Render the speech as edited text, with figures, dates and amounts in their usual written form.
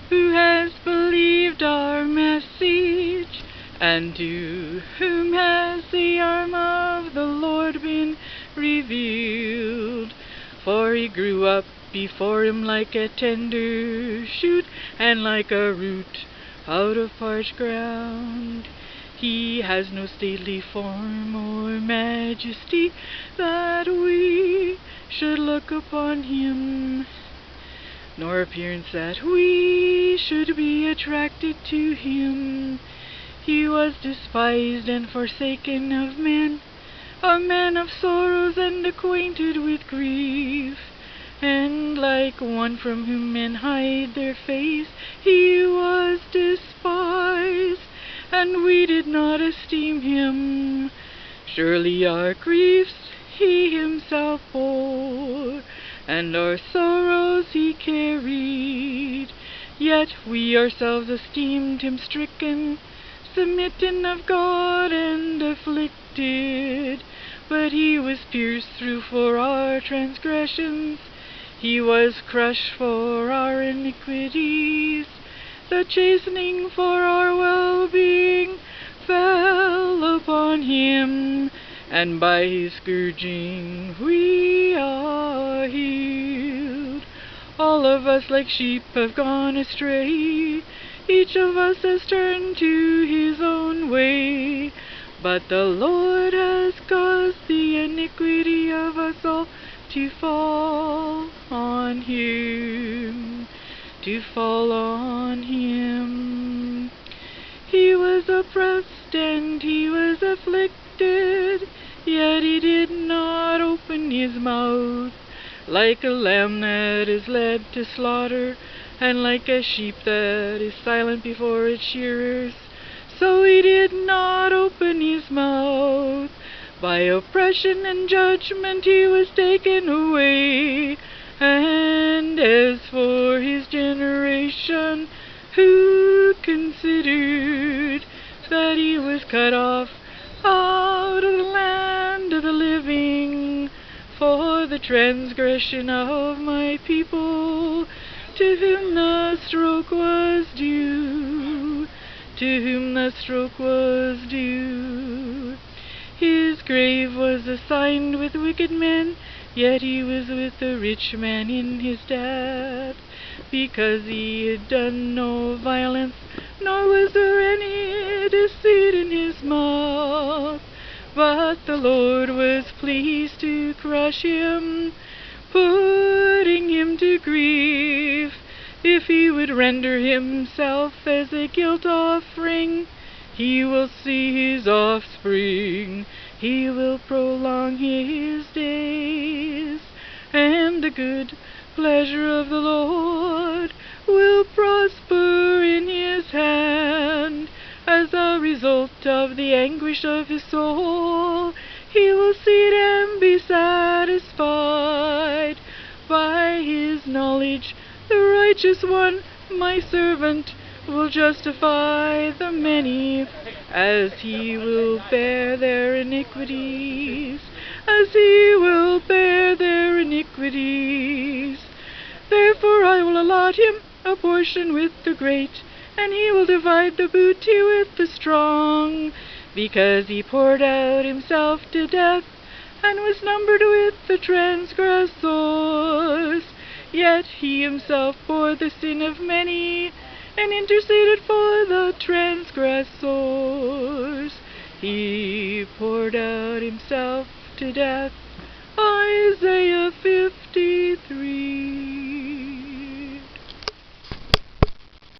Who has believed our message? And to whom has the arm of the Lord been revealed? For he grew up before him like a tender shoot, and like a root out of parched ground. He has no stately form or majesty, that we should look upon him, nor appearance that we should be attracted to him. He was despised and forsaken of men, a man of sorrows and acquainted with grief. And like one from whom men hide their face, he was despised, and we did not esteem him. Surely our griefs he himself bore, and our sorrows he carried. Yet we ourselves esteemed him stricken, smitten of God, and afflicted. But he was pierced through for our transgressions, he was crushed for our iniquities. The chastening for our well-being fell upon him, and by his scourging we are healed. All of us like sheep have gone astray, each of us has turned to his own way. But the Lord has caused the iniquity of us all to fall on him, to fall on him. He was oppressed and he was afflicted, yet he did not open his mouth. Like a lamb that is led to slaughter, and like a sheep that is silent before its shearers, so he did not open his mouth. By oppression and judgment he was taken away. And as for his generation, who considered that he was cut off out of the land of the living for the transgression of my people, to whom the stroke was due, to whom the stroke was due. His grave was assigned with wicked men, yet he was with the rich man in his death, because he had done no violence, nor was there any deceit in his mouth. But the Lord was pleased to crush him, putting him to grief. If he would render himself as a guilt offering, he will see his offspring, he will prolong his days, and the good pleasure of the Lord will prosper in his hand. As a result of the anguish of his soul, he will see it and be satisfied. By his knowledge, the righteous one, my servant, will justify the many, as he will bear their iniquities, as he will bear their iniquities. Therefore I will allot him a portion with the great, and he will divide the booty with the strong, because he poured out himself to death, and was numbered with the transgressors. Yet he himself bore the sin of many, and interceded for the transgressors. He poured out himself to death. Isaiah 50.